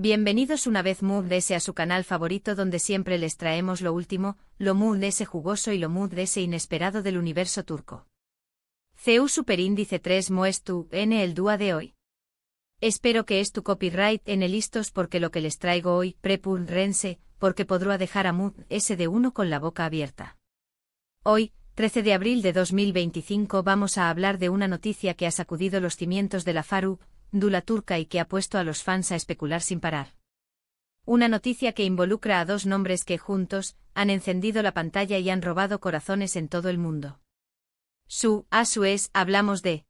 Bienvenidos una vez más a su canal favorito donde siempre les traemos lo último, lo más jugoso y lo más inesperado del universo turco. CU Superíndice 3 Moestu N el día de hoy. Espero que es tu copyright en el listos porque lo que les traigo hoy, prepúrense, porque podrá dejar a Mood S de uno con la boca abierta. Hoy, 13 de abril de 2025 vamos a hablar de una noticia que ha sacudido los cimientos de la farándula turca y que ha puesto a los fans a especular sin parar. Una noticia que involucra a dos nombres que juntos han encendido la pantalla y han robado corazones en todo el mundo. Hablamos de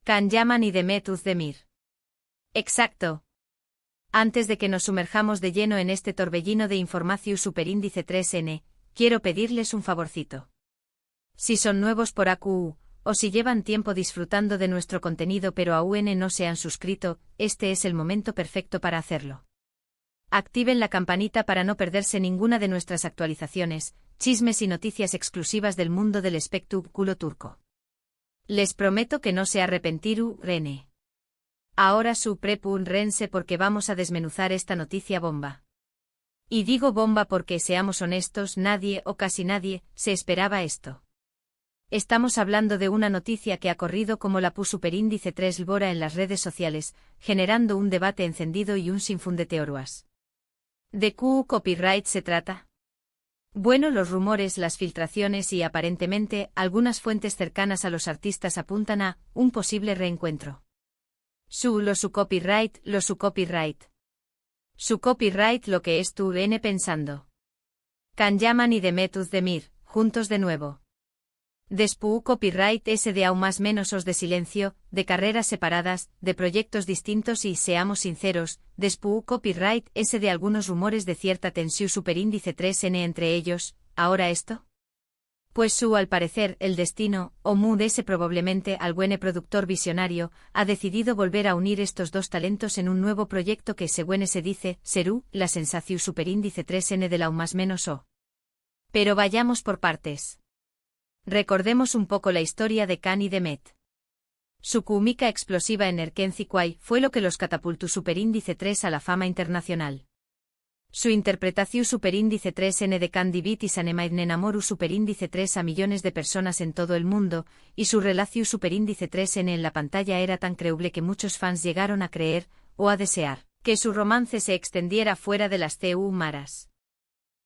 Can Yaman y Demet Özdemir. Exacto. Antes de que nos sumerjamos de lleno en este torbellino de información superíndice 3N, quiero pedirles un favorcito. Si son nuevos por AQU, o si llevan tiempo disfrutando de nuestro contenido pero aún no se han suscrito, este es el momento perfecto para hacerlo. Activen la campanita para no perderse ninguna de nuestras actualizaciones, chismes y noticias exclusivas del mundo del espectáculo turco. Les prometo que no se arrepentirán. Ahora prepúrense porque vamos a desmenuzar esta noticia bomba. Y digo bomba porque, seamos honestos, nadie o casi nadie se esperaba esto. Estamos hablando de una noticia que ha corrido como la superíndice 3 Lbora en las redes sociales, generando un debate encendido y un sinfín de teorías. ¿De qué copyright se trata? Bueno, los rumores, las filtraciones y aparentemente algunas fuentes cercanas a los artistas apuntan a un posible reencuentro. Su copyright. Su copyright lo que es tu N pensando. Can Yaman y Demet Özdemir, juntos de nuevo. Despu copyright S de aún más menos os de silencio, de carreras separadas, de proyectos distintos y, seamos sinceros, despu copyright S de algunos rumores de cierta tensión superíndice 3N entre ellos, ¿ahora esto? Pues al parecer, el destino, o mood S probablemente algún productor visionario, ha decidido volver a unir estos dos talentos en un nuevo proyecto que según se dice, será la sensación superíndice 3N de la aún más menos o. Pero vayamos por partes. Recordemos un poco la historia de Can y Demet. Su química explosiva en Erkenci fue lo que los catapultó superíndice 3 a la fama internacional. Su interpretación superíndice 3N de Can Divit y Sanemaid enamoru superíndice 3 a millones de personas en todo el mundo, y su relación superíndice 3N en la pantalla era tan creíble que muchos fans llegaron a creer, o a desear, que su romance se extendiera fuera de las CU maras.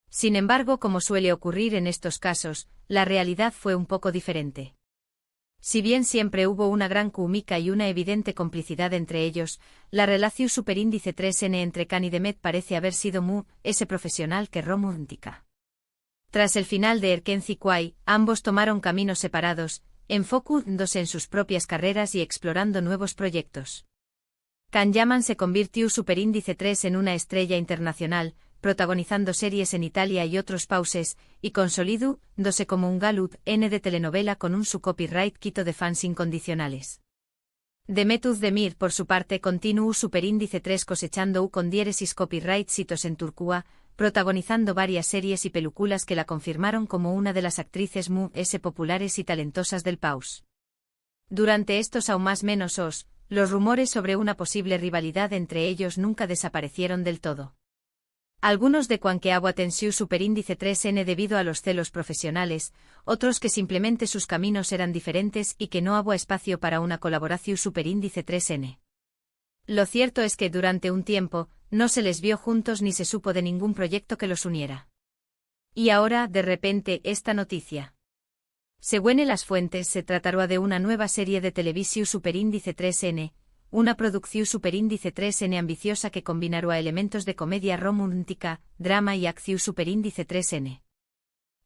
Sin embargo, como suele ocurrir en estos casos, la realidad fue un poco diferente. Si bien siempre hubo una gran química y una evidente complicidad entre ellos, la relación superíndice 3N entre Can y Demet parece haber sido ese profesional que romántica. Tras el final de Erkenci, ambos tomaron caminos separados, enfocándose en sus propias carreras y explorando nuevos proyectos. Can Yaman se convirtió superíndice 3 en una estrella internacional, protagonizando series en Italia y otros pauses, y consolidándose como un galud N de telenovela con un su copyright quito de fans incondicionales. Demet Özdemir por su parte continuó superíndice 3 cosechando con diéresis copyright citos en Turquía, protagonizando varias series y películas que la confirmaron como una de las actrices más populares y talentosas del paus. Durante estos aún más menos los rumores sobre una posible rivalidad entre ellos nunca desaparecieron del todo. Algunos de que agua tensión superíndice 3N debido a los celos profesionales, otros que simplemente sus caminos eran diferentes y que no había espacio para una colaboración superíndice 3N. Lo cierto es que durante un tiempo, no se les vio juntos ni se supo de ningún proyecto que los uniera. Y ahora, de repente, esta noticia. Según las fuentes, se tratará de una nueva serie de televisión superíndice 3N, una producción superíndice 3N ambiciosa que combinará elementos de comedia romántica, drama y acción superíndice 3N.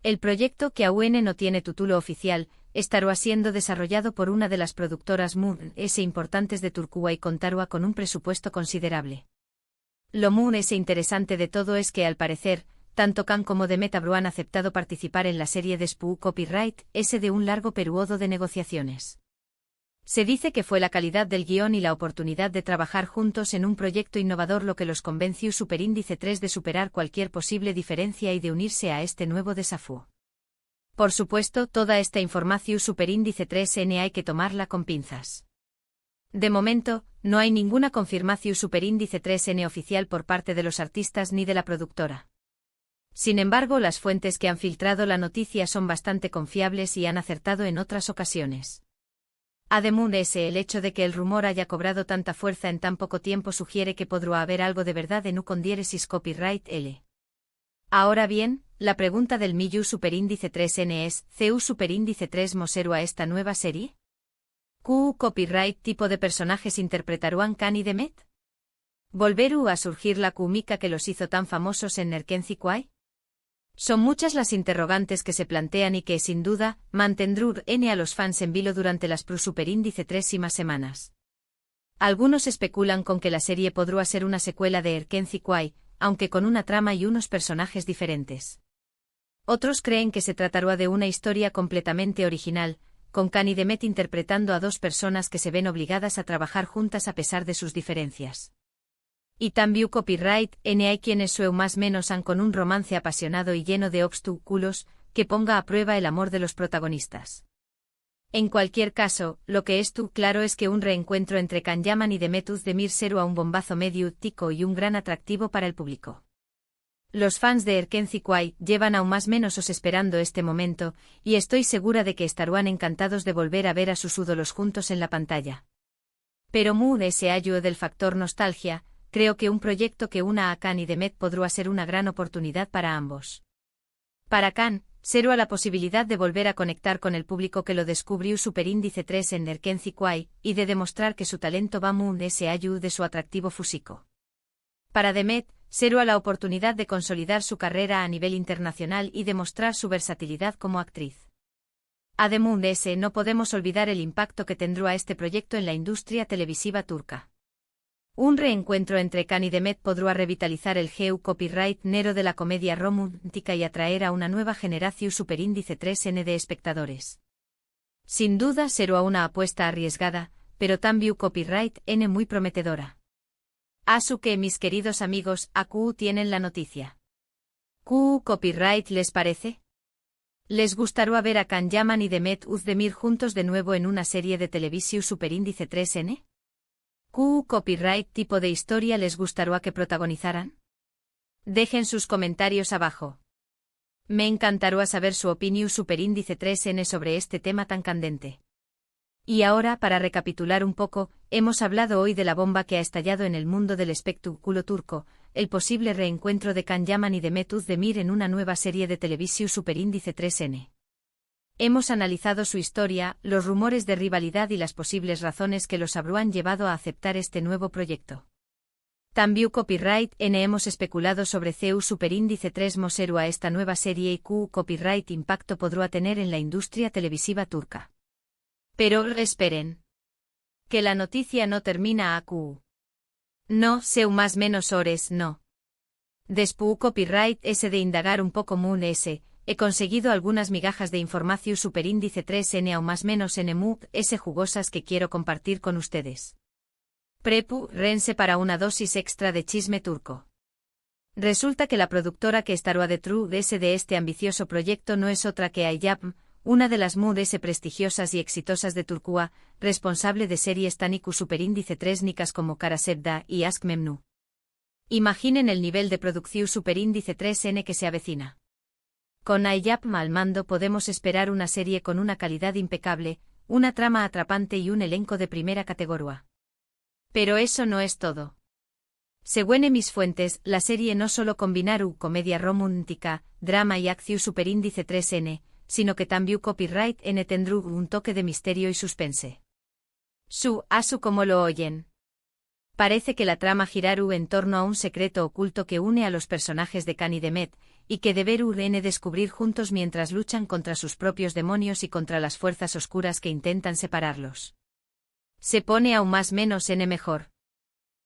El proyecto, que aún no tiene título oficial, estará siendo desarrollado por una de las productoras más importantes de Turquía y contará con un presupuesto considerable. Lo más interesante de todo es que, al parecer, tanto Can como Demet han aceptado participar en la serie despu copyright S de un largo periodo de negociaciones. Se dice que fue la calidad del guión y la oportunidad de trabajar juntos en un proyecto innovador lo que los convenció superíndice 3 de superar cualquier posible diferencia y de unirse a este nuevo desafío. Por supuesto, toda esta información superíndice 3N hay que tomarla con pinzas. De momento, no hay ninguna confirmación superíndice 3N oficial por parte de los artistas ni de la productora. Sin embargo, las fuentes que han filtrado la noticia son bastante confiables y han acertado en otras ocasiones. Además, el hecho de que el rumor haya cobrado tanta fuerza en tan poco tiempo sugiere que podrá haber algo de verdad en con diéresis copyright L. Ahora bien, la pregunta del Miyu superíndice 3N es, ¿CU superíndice 3 moseru a esta nueva serie? ¿Q copyright tipo de personajes interpretarán Kan y Demet? ¿Volveru a surgir la Kumika que los hizo tan famosos en Nerkenzi Kwai? Son muchas las interrogantes que se plantean y que, sin duda, mantendrán a los fans en vilo durante las superíndice 3 semanas. Algunos especulan con que la serie podrá ser una secuela de Erkenzi Kwai, aunque con una trama y unos personajes diferentes. Otros creen que se tratará de una historia completamente original, con Kan y Demet interpretando a dos personas que se ven obligadas a trabajar juntas a pesar de sus diferencias. Y también copyright hay quienes más menos han con un romance apasionado y lleno de obstáculos, que ponga a prueba el amor de los protagonistas. En cualquier caso, lo que es claro es que un reencuentro entre Kan Yaman y Demet Özdemir será un bombazo mediático y un gran atractivo para el público. Los fans de Erkenzi Kwai llevan aún más menos esperando este momento, y estoy segura de que estarán encantados de volver a ver a sus ídolos juntos en la pantalla. Pero ese año del factor nostalgia, creo que un proyecto que una a Kan y Demet podrá ser una gran oportunidad para ambos. Para Kan, será la posibilidad de volver a conectar con el público que lo descubrió superíndice 3 en Erkenzi Kwai, y de demostrar que su talento va ese año de su atractivo físico. Para Demet, será la oportunidad de consolidar su carrera a nivel internacional y demostrar su versatilidad como actriz. Además, no podemos olvidar el impacto que tendrá este proyecto en la industria televisiva turca. Un reencuentro entre Kan y Demet podrá revitalizar el GEU copyright nero de la comedia romántica y atraer a una nueva generación superíndice 3N de espectadores. Sin duda será una apuesta arriesgada, pero también copyright N muy prometedora. Asu que mis queridos amigos, AQ tienen la noticia. ¿Q copyright les parece? ¿Les gustará ver a Kan Yaman y Demet Özdemir juntos de nuevo en una serie de televisión superíndice 3N? ¿Q copyright tipo de historia les gustará que protagonizaran? Dejen sus comentarios abajo. Me encantará saber su opinión superíndice 3N sobre este tema tan candente. Y ahora, para recapitular un poco, hemos hablado hoy de la bomba que ha estallado en el mundo del espectáculo turco, el posible reencuentro de Kan Yaman y Demet Özdemir en una nueva serie de televisión superíndice 3N. Hemos analizado su historia, los rumores de rivalidad y las posibles razones que los habrán llevado a aceptar este nuevo proyecto. También copyright N hemos especulado sobre CEU superíndice 3 moseru a esta nueva serie y Q copyright impacto podrá tener en la industria televisiva turca. Pero esperen. Que la noticia no termina a Q. No, seu más menos ores no. Después copyright S de indagar un poco he conseguido algunas migajas de información superíndice 3N o más menos NMU S jugosas que quiero compartir con ustedes. Prepu, rense para una dosis extra de chisme turco. Resulta que la productora que estará detrás de este ambicioso proyecto no es otra que Ayapm, una de las MUD prestigiosas y exitosas de Turquía, responsable de series tan superíndice 3 nicas como Kara Sevda y Aşk Memnu. Imaginen el nivel de producción superíndice 3N que se avecina. Con Ayapm al mando podemos esperar una serie con una calidad impecable, una trama atrapante y un elenco de primera categoría. Pero eso no es todo. Según mis fuentes, la serie no solo combinará comedia romántica, drama y acción superíndice 3N, sino que también copyright N tendrá un toque de misterio y suspense. Asu como lo oyen. Parece que la trama girará en torno a un secreto oculto que une a los personajes de Kan y Demet, y que deberán descubrir juntos mientras luchan contra sus propios demonios y contra las fuerzas oscuras que intentan separarlos. Se pone aún más menos N mejor.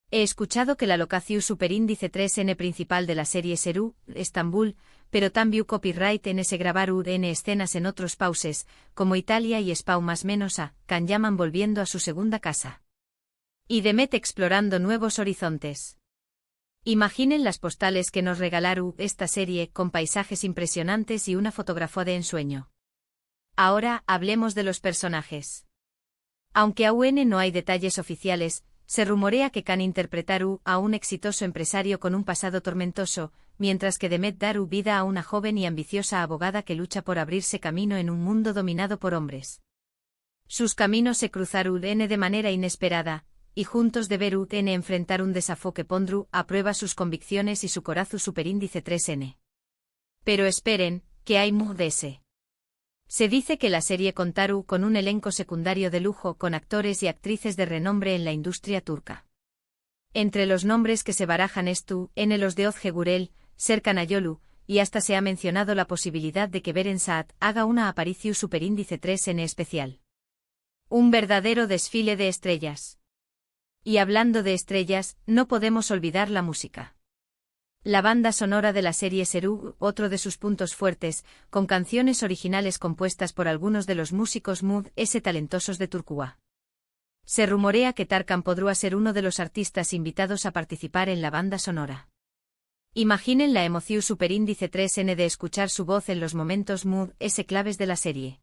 He escuchado que la locación superíndice 3N principal de la serie será Estambul, pero también copyright N se grabará N escenas en otros pauses, como Italia y Spau más menos a Kan Yaman volviendo a su segunda casa. Y Demet explorando nuevos horizontes. Imaginen las postales que nos regalará esta serie con paisajes impresionantes y una fotografía de ensueño. Ahora hablemos de los personajes. Aunque aún no hay detalles oficiales, se rumorea que Can interpretará a un exitoso empresario con un pasado tormentoso, mientras que Demet dará vida a una joven y ambiciosa abogada que lucha por abrirse camino en un mundo dominado por hombres. Sus caminos se cruzarán de manera inesperada, y juntos deberán enfrentar un desafío que pondrá a prueba sus convicciones y su corazón superíndice 3N. Pero esperen, que hay más de ese. Se dice que la serie contará con un elenco secundario de lujo con actores y actrices de renombre en la industria turca. Entre los nombres que se barajan los de Özge Gürel, Serkan Ayolu, y hasta se ha mencionado la posibilidad de que Beren Saat haga una aparición superíndice 3N especial. Un verdadero desfile de estrellas. Y hablando de estrellas, no podemos olvidar la música. La banda sonora de la serie será otro de sus puntos fuertes, con canciones originales compuestas por algunos de los músicos talentosos de Turquía. Se rumorea que Tarkan podrá ser uno de los artistas invitados a participar en la banda sonora. Imaginen la emoción superíndice 3N de escuchar su voz en los momentos claves de la serie.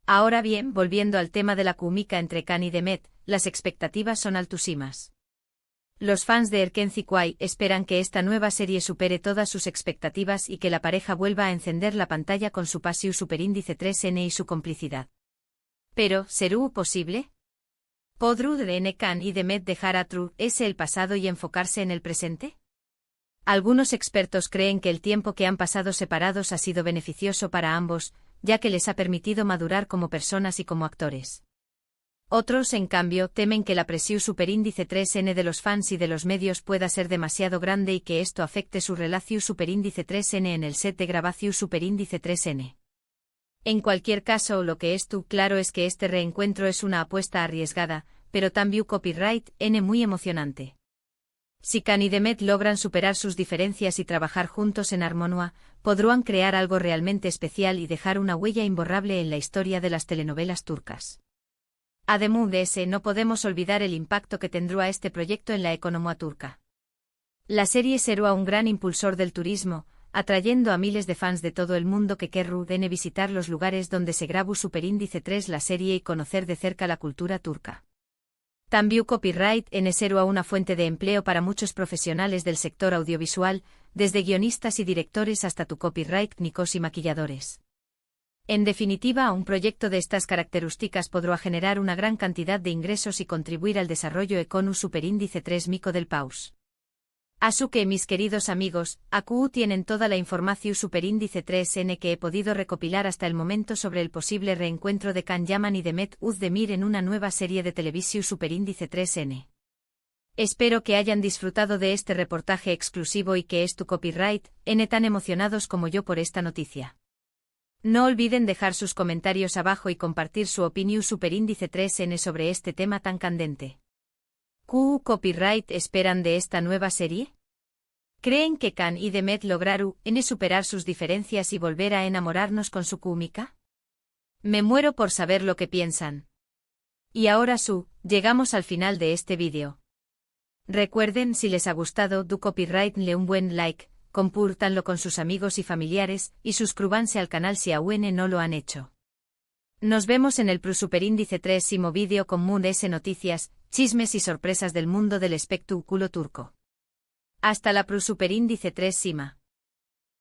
Ahora bien, volviendo al tema de la química entre Can y Demet, las expectativas son altísimas. Los fans de Erken Kuay esperan que esta nueva serie supere todas sus expectativas y que la pareja vuelva a encender la pantalla con su pasión superíndice 3N y su complicidad. Pero, ¿será posible? ¿Podrán Can y Demet dejar atrás el pasado y enfocarse en el presente? Algunos expertos creen que el tiempo que han pasado separados ha sido beneficioso para ambos, ya que les ha permitido madurar como personas y como actores. Otros, en cambio, temen que la presión superíndice 3N de los fans y de los medios pueda ser demasiado grande y que esto afecte su relación superíndice 3N en el set de grabación superíndice 3N. En cualquier caso, lo que es claro es que este reencuentro es una apuesta arriesgada, pero también copyright muy emocionante. Si Can y Demet logran superar sus diferencias y trabajar juntos en armonía, podrán crear algo realmente especial y dejar una huella imborrable en la historia de las telenovelas turcas. Además de ese, no podemos olvidar el impacto que tendrá este proyecto en la economía turca. La serie será un gran impulsor del turismo, atrayendo a miles de fans de todo el mundo que querrán visitar los lugares donde se grabó superíndice 3 la serie y conocer de cerca la cultura turca. También copyright será una fuente de empleo para muchos profesionales del sector audiovisual, desde guionistas y directores hasta copyrightnicos y maquilladores. En definitiva, un proyecto de estas características podrá generar una gran cantidad de ingresos y contribuir al desarrollo económico superíndice 3 mico del país. Así que, mis queridos amigos, aquí tienen toda la información superíndice 3N que he podido recopilar hasta el momento sobre el posible reencuentro de Can Yaman y Demet Özdemir en una nueva serie de televisión superíndice 3N. Espero que hayan disfrutado de este reportaje exclusivo y que tu copyright tan emocionados como yo por esta noticia. No olviden dejar sus comentarios abajo y compartir su opinión superíndice 3N sobre este tema tan candente. ¿Qué copyright esperan de esta nueva serie? ¿Creen que Can y Demet lograron superar sus diferencias y volver a enamorarnos con su química? Me muero por saber lo que piensan. Y ahora llegamos al final de este vídeo. Recuerden, si les ha gustado du copyright, le un buen like, compártanlo con sus amigos y familiares, y suscríbanse al canal si aún no lo han hecho. Nos vemos en el superíndice 3º vídeo con noticias, chismes y sorpresas del mundo del espectáculo turco. Hasta la superíndice 3 Sima.